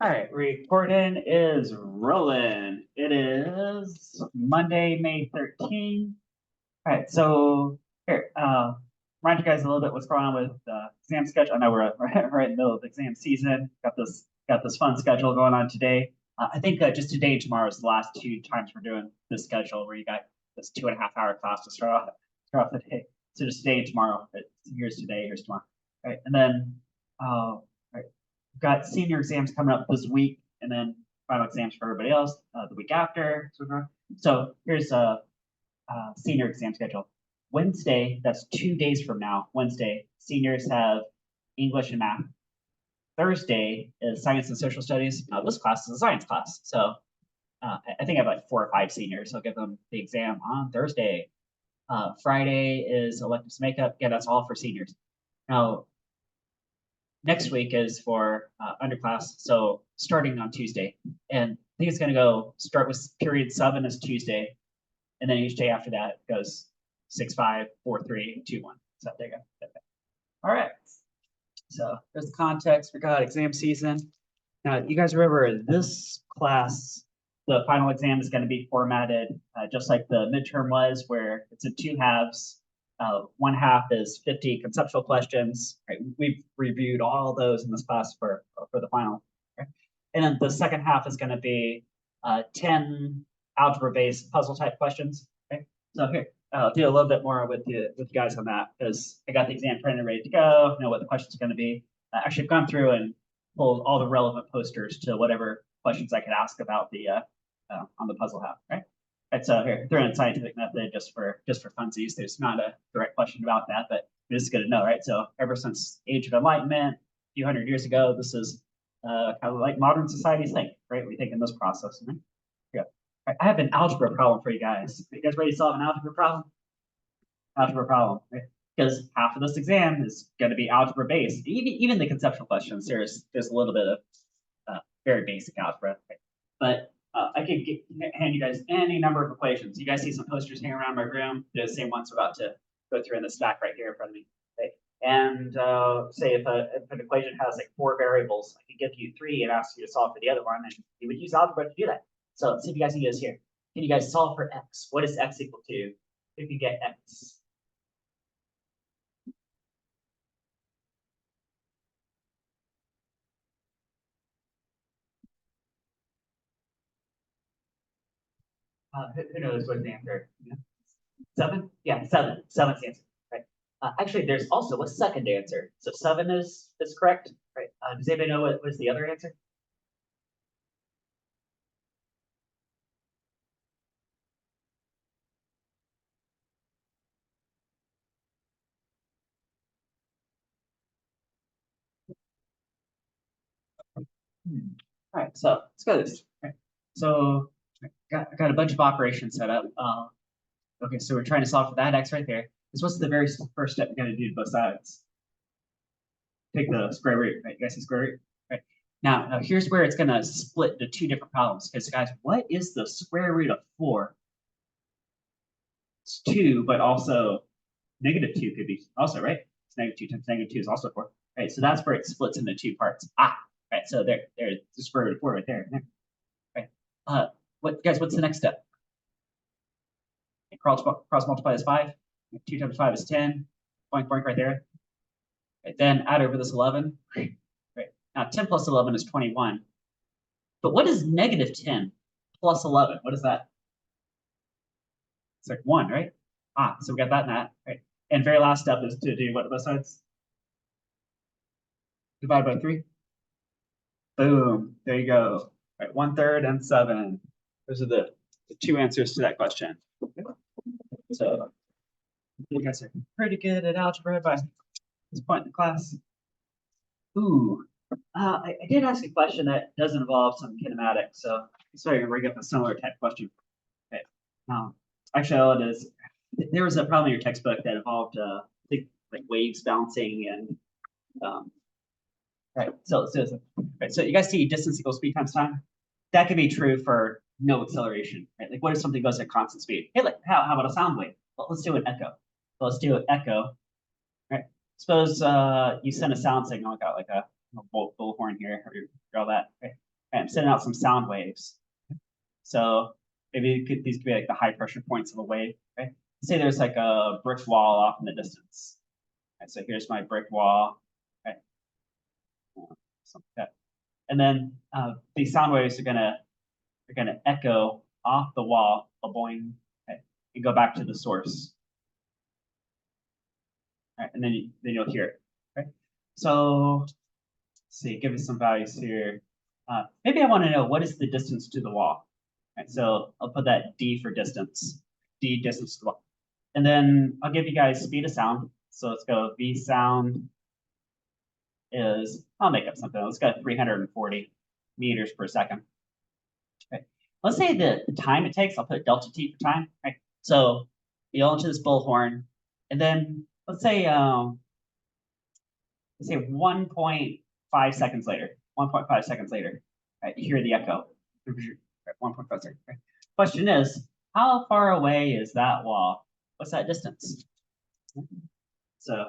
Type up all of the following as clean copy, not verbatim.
All right, recording is rolling. It is Monday, May 13th. All right, so here, remind you guys a little bit what's going on with exam schedule. I know we're right in the middle of exam season. Got this fun schedule going on today. I think just today and tomorrow is the last two times we're doing this schedule where you got this 2.5 hour class to start off the day. So just today and tomorrow. Here's today, here's tomorrow. All right, and then got senior exams coming up this week, and then final exams for everybody else the week after. So here's a senior exam schedule. Wednesday, that's 2 days from now. Wednesday, seniors have English and math. Thursday is science and social studies. This class is a science class, so I think I have like 4 or 5 seniors. I'll give them the exam on Thursday. Friday is electives makeup. Yeah, that's all for seniors. Now, next week is for underclass, so starting on Tuesday. And I think it's going to start with period 7 is Tuesday, and then each day after that goes 6, 5, 4, 3, 2, 1. So there you go. All right. So there's the context. We got exam season. Now, you guys remember this class, the final exam is going to be formatted just like the midterm was, where it's in 2 halves. One half is 50 conceptual questions. Right? We've reviewed all those in this class for the final. Right? And then the second half is going to be 10 algebra-based puzzle type questions. Okay? So here, I'll do a little bit more with you guys on that because I got the exam printed ready to go. Know what the questions are going to be. Actually, I've gone through and pulled all the relevant posters to whatever questions I could ask about the on the puzzle half. Right. Right, so here, throw in scientific method just for funsies. There's not a direct question about that, but this is good to know, right? So ever since Age of Enlightenment, a few hundred years ago, this is kind of like modern society's think, right? We think in this process. Right? Yeah. Right, I have an algebra problem for you guys. Are you guys ready to solve an algebra problem? Algebra problem, right? Because half of this exam is going to be algebra based. Even the conceptual questions, there's a little bit of very basic algebra, right? But I could hand you guys any number of equations. You guys see some posters hanging around my room. They're the same ones we're about to go through in the stack right here in front of me. Okay? And say if an equation has like 4 variables, I could give you 3 and ask you to solve for the other one, and you would use algebra to do that. So let's see if you guys can do this here. Can you guys solve for x? What is x equal to if you get x? Who knows what the answer? Yeah. 7? Yeah, 7. 7's the answer. Right. Actually, there's also a second answer. So 7 is correct. Right. Does anybody know what was the other answer? All right, so let's go this. Right. So got a bunch of operations set up. Okay, so we're trying to solve for that x right there. This what's the very first step we're going to do to both sides? Take the square root, right? You guys see square root? Right. Now here's where it's going to split into 2 different problems. Because guys, what is the square root of 4? It's 2, but also -2 could be also, right? It's -2 times -2 is also 4. Right, so that's where it splits into 2 parts. Right, so there's the square root of 4 right there. Right. What's the next step? Cross multiply is 5. 2 times 5 is 10. Boink, boink right there. Right, then add over this 11. Right. Now 10 plus 11 is 21. But what is -10 plus 11? What is that? It's like 1, right? So we got that and that. Right. And very last step is to do what both sides? Divide by 3. Boom. There you go. Right, 1/3 and 7. Those are the 2 answers to that question. So you guys are pretty good at algebra by this point in the class. Ooh, I did ask a question that does involve some kinematics, so sorry to bring up a similar type question. Okay. Actually, all it is, there was a problem in your textbook that involved, I think, like waves bouncing and, right. So you guys see distance equals speed times time. That could be true for no acceleration, right? Like, what if something goes at constant speed? Hey, like, how about a sound wave? Well, let's do an echo. Well, let's do an echo. Right. Suppose you send a sound signal, got like a bullhorn here, or all that. Right? sending out some sound waves. So maybe these could be like the high pressure points of a wave, right? Say there's like a brick wall off in the distance. Right, so here's my brick wall, right? Something like that. And then these sound waves are gonna echo off the wall, a boing, okay, and go back to the source. Right, and then you'll hear it. Okay, so let's see, give us some values here. Maybe I want to know what is the distance to the wall. Right, so I'll put that D for distance, D distance to the wall. And then I'll give you guys speed of sound. So let's go V sound is, I'll make up something. Let's go 340 meters per second. Okay. Let's say the time it takes, I'll put delta T for time. Right. So you go into this bullhorn, and then let's say 1.5 seconds later, 1.5 seconds later, right, you hear the echo. 1.5 seconds. Right. Question is, how far away is that wall? What's that distance? So,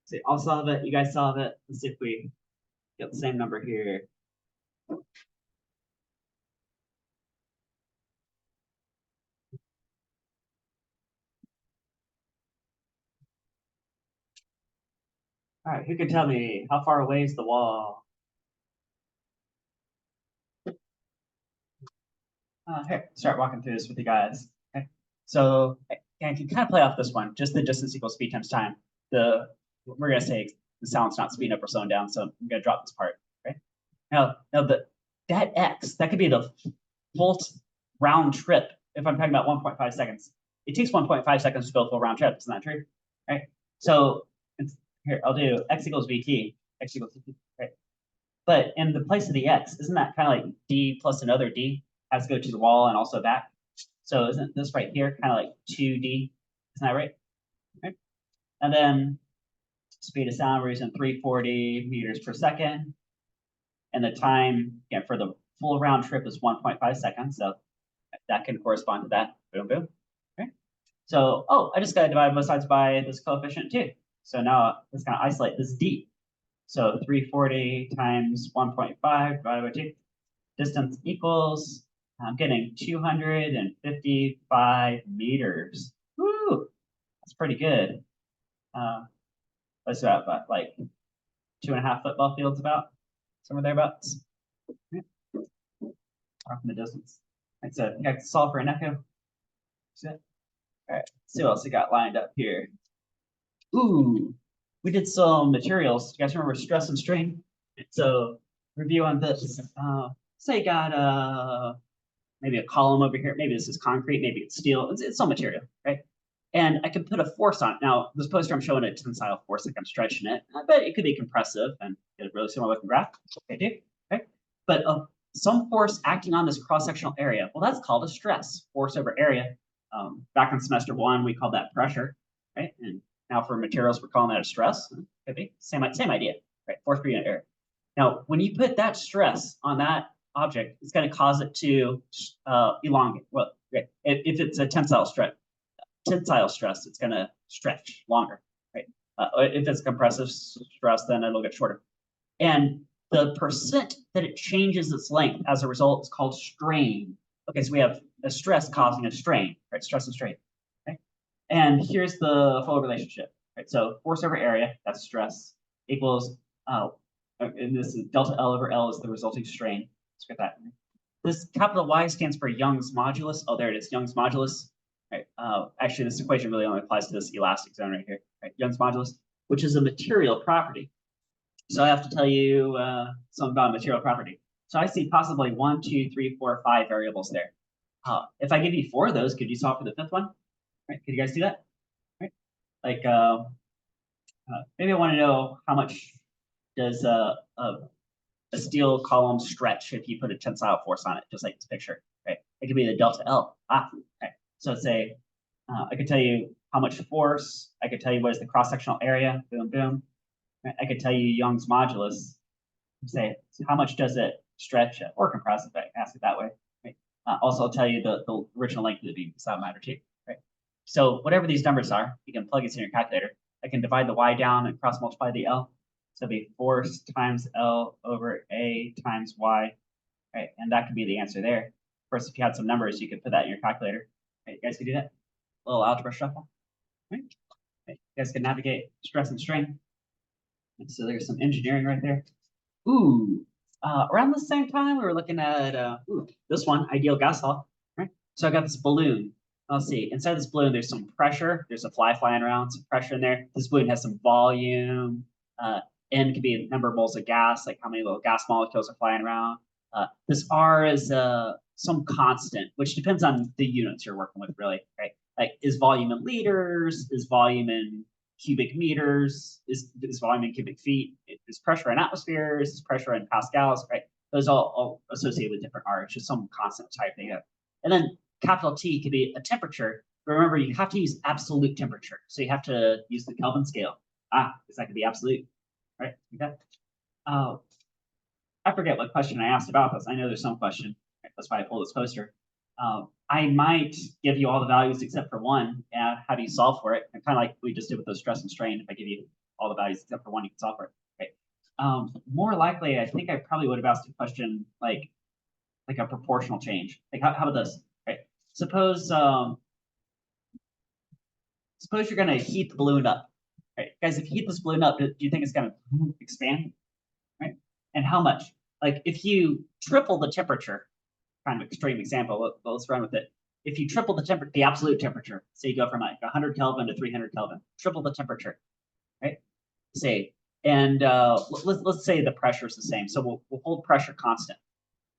see, I'll solve it. You guys solve it. Let's see if we get the same number here. All right, who can tell me how far away is the wall? Here, start walking through this with you guys. Okay, so and you can kind of play off this one, just the distance equals speed times time. We're gonna say the sound's not speeding up or slowing down, so I'm gonna drop this part. Right now, that x, that could be the full round trip. If I'm talking about 1.5 seconds, it takes 1.5 seconds to go full round trip. Isn't that true? Right. So here I'll do x equals vt, x equals vt. Right. But in the place of the x, isn't that kind of like d plus another d has to go to the wall and also back? So isn't this right here kind of like 2d? Isn't that right? Right. And then speed of sound, we're using 340 meters per second. And the time, again, for the full round trip is 1.5 seconds. So that can correspond to that. Boom, boom. Okay. So, oh, I just got to divide both sides by this coefficient too. So now let's kind of isolate this d. So 340 times 1.5 divided by 2. Distance equals, I'm getting 255 meters. Woo! That's pretty good. What's that about? Like 2.5 football fields about? Somewhere thereabouts. Off in the distance. And so you have to solve for an echo. See that? All right, see what else we got lined up here. Ooh, we did some materials. You guys remember stress and strain? So review on this. Say you got maybe a column over here. Maybe this is concrete, maybe it's steel. It's some material, right? And I can put a force on it. Now, this poster, I'm showing a tensile force, like I'm stretching it. I bet it could be compressive and get a really similar looking graph. Okay, do, okay? But some force acting on this cross-sectional area, well, that's called a stress, force over area. Back in semester 1, we called that pressure, right? And now for materials, we're calling that a stress. Could be same idea, right? Force per unit area. Now, when you put that stress on that object, it's going to cause it to elongate. Well, right? If it's a tensile stress, it's going to stretch longer, right? If it's compressive stress, then it'll get shorter. And the percent that it changes its length as a result is called strain. Okay, so we have a stress causing a strain, right? Stress and strain. Okay, and here's the flow relationship, right? So force over area, that's stress, equals, and this is delta L over L is the resulting strain. Let's get that. This capital Y stands for Young's modulus. Oh, there it is, Young's modulus. Right. Actually, this equation really only applies to this elastic zone right here. Right? Young's modulus, which is a material property. So I have to tell you something about material property. So I see possibly 1, 2, 3, 4, 5 variables there. If I give you 4 of those, could you solve for the 5th one? Right? Could you guys do that? Right? Like maybe I want to know how much does a steel column stretch if you put a tensile force on it, just like this picture. Right? It could be the delta L. Okay. So say I could tell you how much force. I could tell you what is the cross-sectional area. Boom, boom. I could tell you Young's modulus. Say how much does it stretch or compress, if I ask it that way. Right? Also, I'll tell you the original length of the beam, so that matter too. Right? So whatever these numbers are, you can plug it in your calculator. I can divide the y down and cross multiply the L. So it'll be force times L over A times Y. right? And that could be the answer there. Of course, if you had some numbers, you could put that in your calculator. Right? You guys can do that. A little algebra shuffle. Right? Okay. You guys can navigate stress and strain. And so there's some engineering right there. Ooh, around the same time, we were looking at this one, ideal gas law, right? So I got this balloon. Let's see, inside this balloon, there's some pressure. There's a fly flying around, some pressure in there. This balloon has some volume. N could be a number of moles of gas, like how many little gas molecules are flying around. This R is some constant, which depends on the units you're working with, really, right? Like, is volume in liters? Is volume in cubic meters? Is volume in cubic feet? Is pressure in atmospheres? Is pressure in pascals, right? Those all associated with different R. It's just some constant type thing. And then capital T could be a temperature. But remember, you have to use absolute temperature. So you have to use the Kelvin scale. Because that could be absolute, right? Okay. I forget what question I asked about this. I know there's some question. Right? That's why I pulled this poster. I might give you all the values except for one, and how do you solve for it? And kind of like we just did with those stress and strain. If I give you all the values except for one, you can solve for it. Right? More likely, I think I probably would have asked a question like a proportional change. Like how about this? Right? Suppose you're going to heat the balloon up. Right, guys, if you heat this balloon up, do you think it's going to expand? Right? And how much? Like if you triple the temperature, kind of extreme example, but let's run with it. If you triple the absolute temperature, say you go from like 100 Kelvin to 300 Kelvin, triple the temperature, right? Say, and let's say the pressure is the same. So we'll hold pressure constant,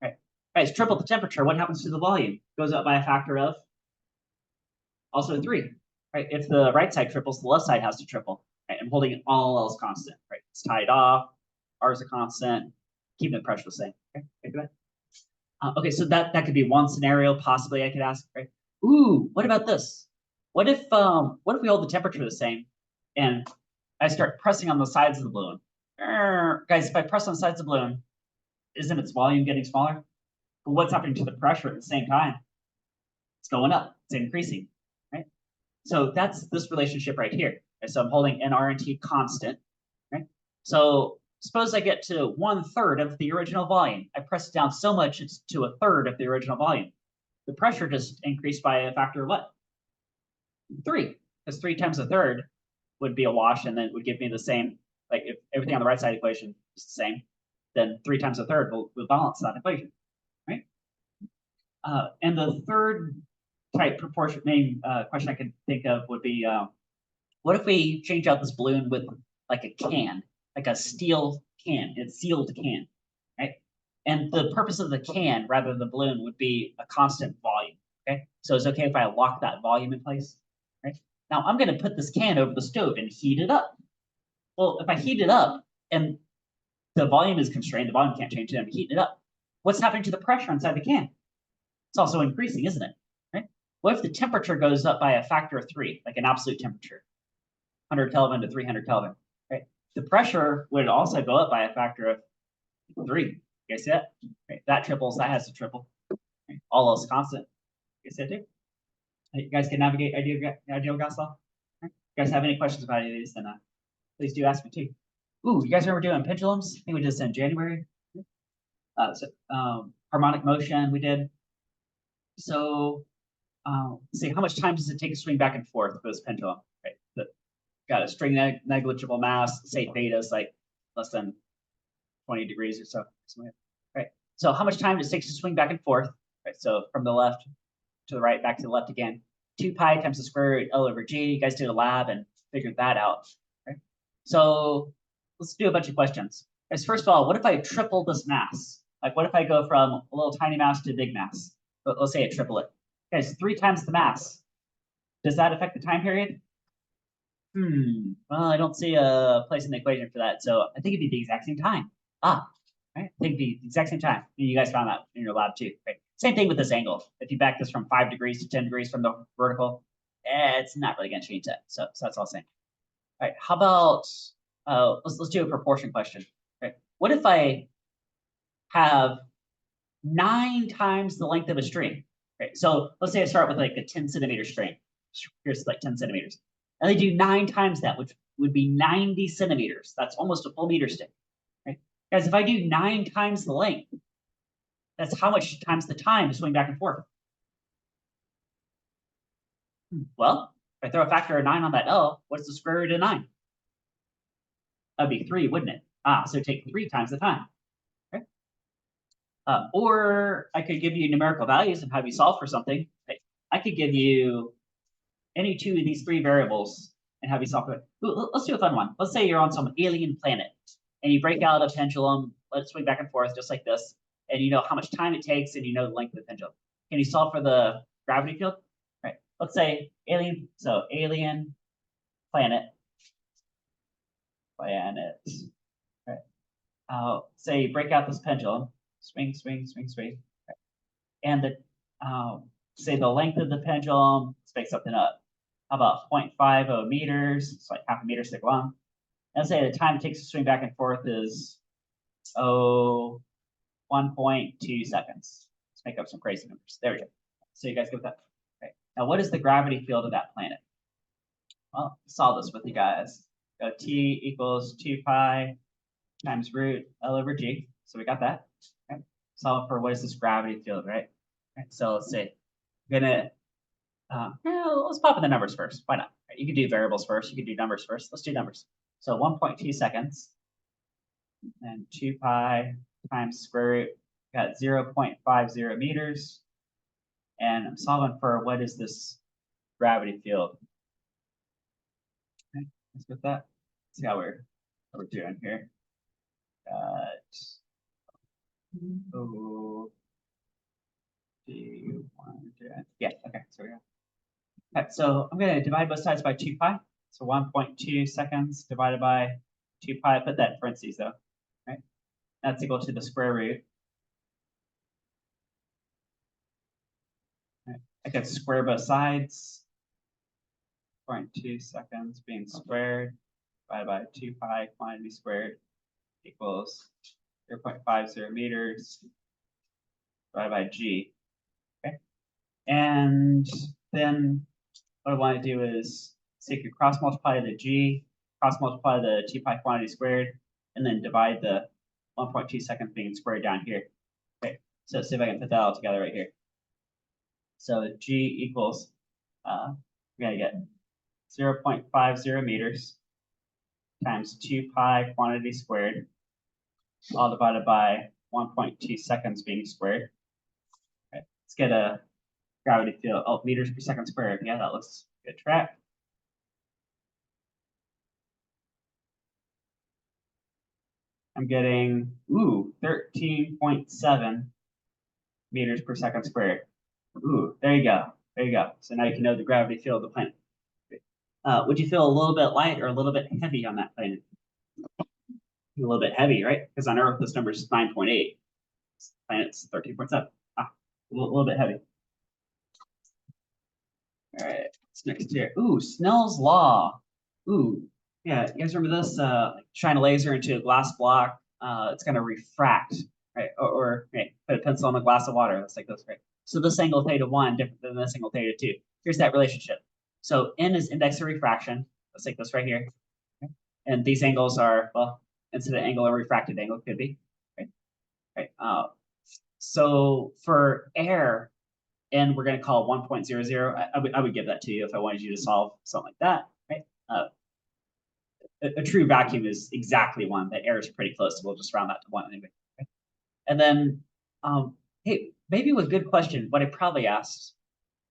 right? Guys, triple the temperature, what happens to the volume? It goes up by a factor of also 3, right? If the right side triples, the left side has to triple, right? I'm holding it all else constant, right? It's tied off, R is a constant, keeping the pressure the same, okay? Okay, so that could be one scenario possibly I could ask, right? Ooh, what about this? What if we hold the temperature the same and I start pressing on the sides of the balloon? Guys, if I press on the sides of the balloon, isn't its volume getting smaller? But what's happening to the pressure at the same time? It's going up, it's increasing, right? So that's this relationship right here. Right? So I'm holding nR and T constant, right? So suppose I get to 1/3 of the original volume. I press it down so much it's to 1/3 of the original volume. The pressure just increased by a factor of what? 3, because 3 times 1/3 would be a wash, and then it would give me the same, like if everything on the right side of the equation is the same, then 3 times 1/3 will balance that equation, right? And the third type proportion main question I could think of would be, what if we change out this balloon with like a can, like a steel can, it's sealed can, right? And the purpose of the can rather than the balloon would be a constant volume, okay? So it's okay if I lock that volume in place, right? Now I'm going to put this can over the stove and heat it up. Well, if I heat it up and the volume is constrained, the volume can't change it, I'm heating it up. What's happening to the pressure inside the can? It's also increasing, isn't it? Right? What if the temperature goes up by a factor of 3, like an absolute temperature, 100 Kelvin to 300 Kelvin, right? The pressure would also go up by a factor of 3. You guys see that? Right? That triples, that has to triple. Right? All else constant. You guys see that too? You guys can navigate ideal gas law? Right? You guys have any questions about any of these, then please do ask me too. Ooh, you guys remember doing pendulums? I think we did this in January. Harmonic motion we did. So see, how much time does it take to swing back and forth with this pendulum? Right? Got a string negligible mass, say theta is like less than 20 degrees or so. Right. So how much time does it take to swing back and forth? Right. So from the left to the right, back to the left again. 2 pi times the square root L over G. You guys did a lab and figured that out. Right. So let's do a bunch of questions. Guys, first of all, what if I triple this mass? Like what if I go from a little tiny mass to a big mass? Let's say I triple it. Guys, 3 times the mass. Does that affect the time period? Well, I don't see a place in the equation for that. So I think it'd be the exact same time. Right? I think it'd be the exact same time. You guys found that in your lab too, right? Same thing with this angle. If you back this from 5 degrees to 10 degrees from the vertical, it's not really going to change that. So that's all the same. All right. How about let's do a proportion question. Right? What if I have 9 times the length of a string? Right. So let's say I start with like a 10 centimeter string. Here's like 10 centimeters. And they do 9 times that, which would be 90 centimeters. That's almost a full meter stick. Right? Guys, if I do 9 times the length, That's how much times the time to swing back and forth. Well, if I throw a factor of 9 on that L, what's the square root of 9? That'd be 3, wouldn't it? So take 3 times the time. Okay. Or I could give you numerical values and have you solve for something. I could give you any 2 of these 3 variables and have you solve for it. Let's do a fun one. Let's say you're on some alien planet and you break out a pendulum, let it swing back and forth just like this, and you know how much time it takes and you know the length of the pendulum. Can you solve for the gravity field? Right. Let's say alien, so alien planet. Right. Say you break out this pendulum, swing, swing, swing, swing. Right. And the say the length of the pendulum, let's make something up. How about 0.50 meters? It's like half a meter stick long. And say the time it takes to swing back and forth is 1.2 seconds. Let's make up some crazy numbers. There we go. So you guys get that. Okay. Now, what is the gravity field of that planet? Well, solve this with you guys. Go T equals 2 pi times root L over G. So we got that. Okay. Solve for what is this gravity field, right? Okay. So let's say I'm gonna let's pop in the numbers first. Why not? Right. You can do variables first. You can do numbers first. Let's do numbers. So 1.2 seconds and 2 pi times square root. Got 0.50 meters. And I'm solving for what is this gravity field. Okay, let's get that. Let's see how we're doing here. Yeah, okay, so we go. Okay, so I'm going to divide both sides by 2 pi. So 1.2 seconds divided by 2 pi. Put that in parentheses though, right? That's equal to the square root. Right. I can square both sides. 0.2 seconds being squared divided by 2 pi quantity squared equals 0.50 meters divided by g. Okay. And then what I want to do is take a cross multiply the g, cross multiply the 2 pi quantity squared, and then divide the 1.2 seconds being squared down here. Okay, so let's see if I can put that all together right here. So g equals, we're going to get 0.50 meters times 2 pi quantity squared, all divided by 1.2 seconds being squared. Okay, let's get a gravity field, meters per second squared. Yeah, that looks good track. I'm getting, 13.7 meters per second squared. There you go. There you go. So now you can know the gravity field of the planet. Would you feel a little bit light or a little bit heavy on that planet? A little bit heavy, right? Because on Earth, this number is 9.8. Planet's 13.7. A little bit heavy. All right, what's next here? Snell's law. Yeah, you guys remember this? Shine a laser into a glass block. It's going to refract, right? Or put a pencil on a glass of water. That's like this, right? So this angle theta 1 different than this angle theta 2. Here's that relationship. So n is index of refraction. Let's take this right here. Okay. And these angles are, well, incident angle or refracted angle could be, right? Right. So for air, n we're going to call 1.00. I would give that to you if I wanted you to solve something like that, right? A true vacuum is exactly 1. The air is pretty close, so we'll just round that to 1 anyway. Okay? And then, hey, maybe with good question, what I probably asked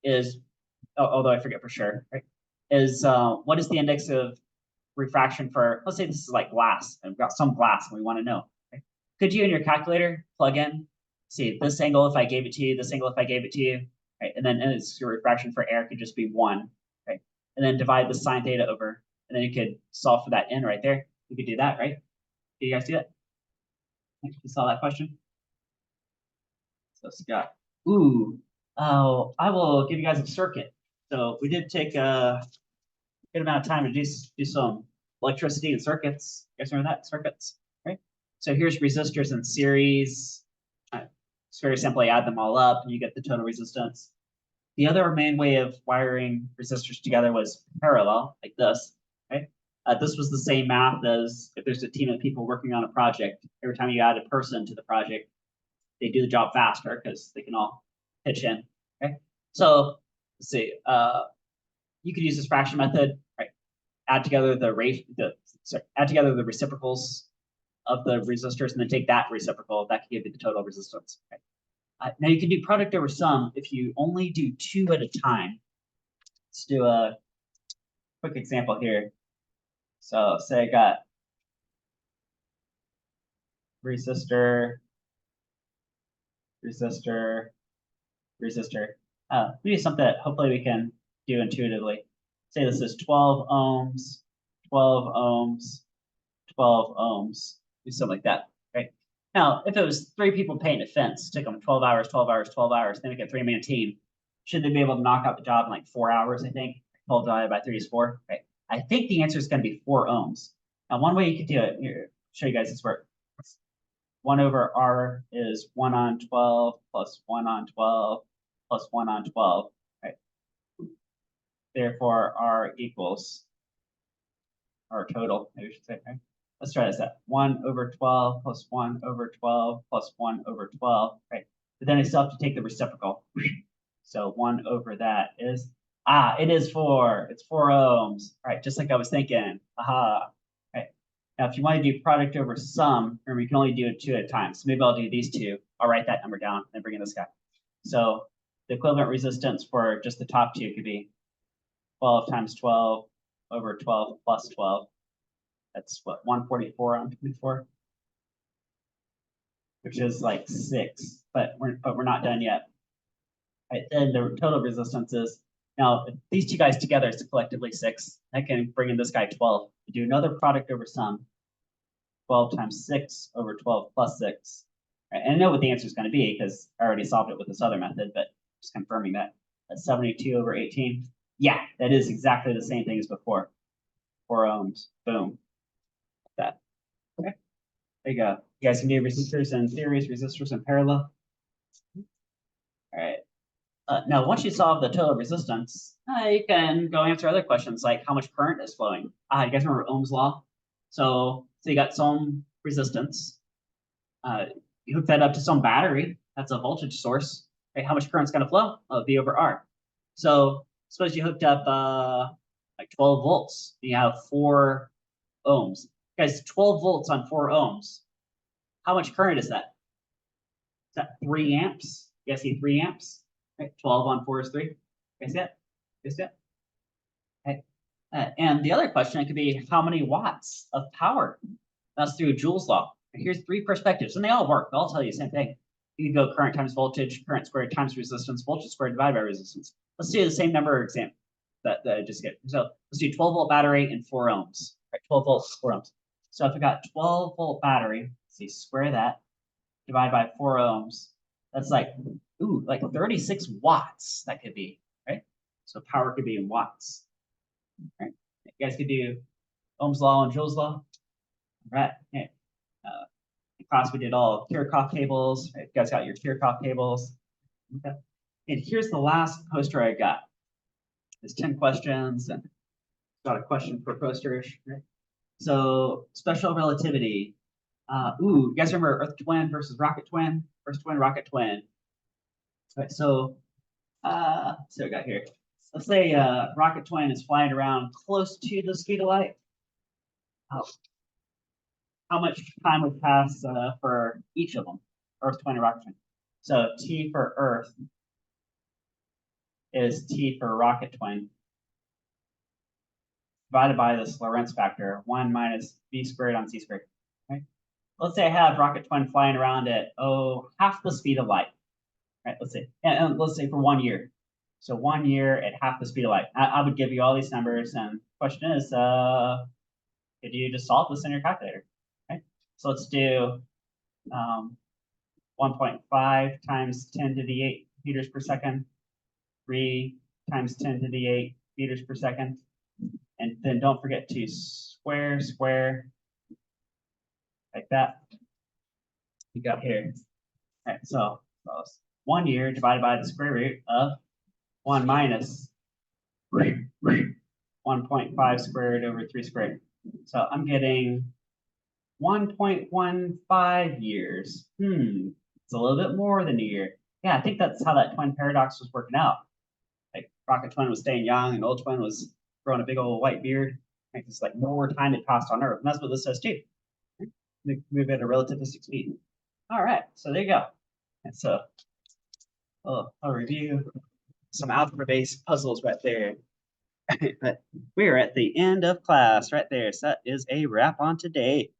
is, although I forget for sure, right, is what is the index of refraction for, let's say this is like glass, and we've got some glass and we want to know. Right? Could you in your calculator plug in, see this angle if I gave it to you, this angle if I gave it to you, right? And then its your refraction for air could just be 1, right? And then divide the sine theta over, and then you could solve for that n right there. You could do that, right? Do you guys see that? You saw that question? So Scott, I will give you guys a circuit. So we did take a good amount of time to do some electricity and circuits. You guys remember that? Circuits, right? So here's resistors in series. It's very simply add them all up and you get the total resistance. The other main way of wiring resistors together was parallel, like this, right? This was the same math as if there's a team of people working on a project. Every time you add a person to the project, they do the job faster because they can all pitch in. Okay, so let's see. You could use this fraction method, right? Add together the reciprocals of the resistors, and then take that reciprocal. That can give you the total resistance. Okay? Now you can do product over sum if you only do 2 at a time. Let's do a quick example here. So say I got resistor. We do something that hopefully we can do intuitively. Say this is 12 ohms, 12 ohms, 12 ohms, do something like that, right? Now, if it was 3 people painting a fence, took them 12 hours, 12 hours, 12 hours, then we get a 3-man team, should they be able to knock out the job in like 4 hours, I think? 12 divided by 3 is 4, right? I think the answer is going to be 4 ohms. Now, one way you could do it, here, show you guys this work. 1 over R is 1 on 12 plus 1 on 12 plus 1 on 12, right? Therefore, R equals our total, maybe we should say, right? Let's try this out. 1 over 12 plus 1 over 12 plus 1 over 12, right? But then I still have to take the reciprocal. So 1 over that is, it is 4. It's 4 ohms, right? Just like I was thinking. Aha. Right. Now, if you want to do product over sum, remember you can only do it 2 at a time. So maybe I'll do these 2. I'll write that number down and bring in this guy. So the equivalent resistance for just the top 2 could be 12 times 12 over 12 plus 12. That's what, 144 on 24, which is like 6, but we're not done yet. Right, then the total resistance is, now if these 2 guys together is collectively 6. I can bring in this guy 12. Do another product over sum. 12 times 6 over 12 plus 6. Right, and I know what the answer is going to be because I already solved it with this other method, but just confirming that. That's 72 over 18. Yeah, that is exactly the same thing as before. 4 ohms. Boom. That. Okay. There you go. You guys can do resistors and series, resistors and parallel. All right. Now, once you solve the total resistance, you can go answer other questions like how much current is flowing. You guys remember Ohm's law? So you got some resistance. You hook that up to some battery. That's a voltage source. Right? How much current's going to flow? V over R. So suppose you hooked up like 12 volts. And you have 4 ohms. Guys, 12 volts on 4 ohms. How much current is that? Is that 3 amps? You guys see 3 amps? Right? 12 on 4 is 3. You guys see it? You guys see it? Okay. And the other question, it could be how many watts of power? That's through Joule's law. Here's 3 perspectives, and they all work. They'll all tell you the same thing. You can go current times voltage, current squared times resistance, voltage squared divided by resistance. Let's do the same number example that I just get. So let's do 12-volt battery and 4 ohms. Right, 12 volts, 4 ohms. So if I got 12-volt battery, let's see, square that, divide by 4 ohms. That's like, like 36 watts that could be, right? So power could be in watts. Right? You guys could do Ohm's law and Joule's law. All right. Okay. In class, we did all Kirchhoff tables. Right? You guys got your Kirchhoff tables. Okay. And here's the last poster I got. There's 10 questions, and got a question per poster. Right? So special relativity. You guys remember Earth twin versus rocket twin? Earth twin, rocket twin. All right, so we got here. Let's say rocket twin is flying around close to the speed of light. How much time would pass for each of them, Earth twin and rocket twin? So T for Earth is T for rocket twin divided by this Lorentz factor, 1 minus v squared on c squared. Right? Let's say I have rocket twin flying around at half the speed of light. Right? Let's say, and let's say for 1 year. So 1 year at half the speed of light. I would give you all these numbers, and the question is, could you just solve this in your calculator? Right? So let's do 1.5 times 10 to the 8 meters per second, 3 times 10 to the 8 meters per second, and then don't forget to square, like that. You got here. All right, so 1 year divided by the square root of 1 minus 1.5 squared over 3 squared. So I'm getting 1.15 years. It's a little bit more than a year. Yeah, I think that's how that twin paradox was working out. Like Rocket Twin was staying young and Old Twin was growing a big old white beard. Like it's like more time had passed on Earth. And that's what this says too. They move at a relativistic speed. All right, so there you go. And so I'll review some algebra-based puzzles right there. But we're at the end of class right there. So that is a wrap on today.